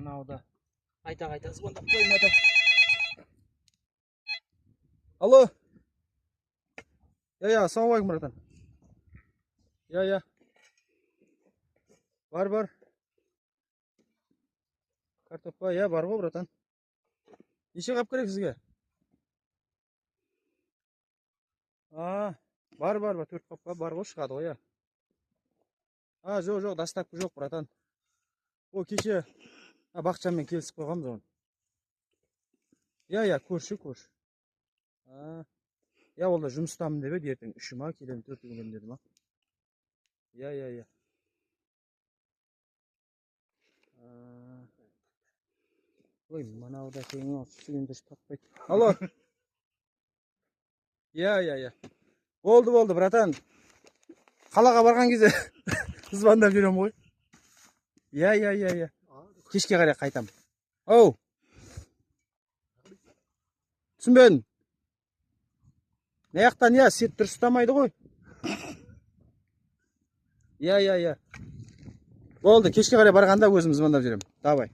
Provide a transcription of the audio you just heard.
мынау да қайта звондап қоймады. Алло. Ассалаумағалейкум, братан. Бар. Картопқа, бар ғой, братан. Неше қап керек сізге? Бар, 4 қапқа бар ғой, шығады ғой, Жоқ, доставка жоқ, братан. О, кеше Бақытжанмен келісіп қойғанбыз оны. Көрші. Ол да жұмыстамын деп еді, ертең 3-і ма, келем 4-і келем деді ма. Ой, мынау да сенің суыңды таппайды. Алло. Болды, братан. Қалаға барған кезде звондап жүрем ғой. Кешке қарай қайтам. Оу. Түсінбедім. Наяқтан сет дұрыс ұстамайды ғой. Болды, кешке қарай барғанда өзім звондап жүрем. Давай.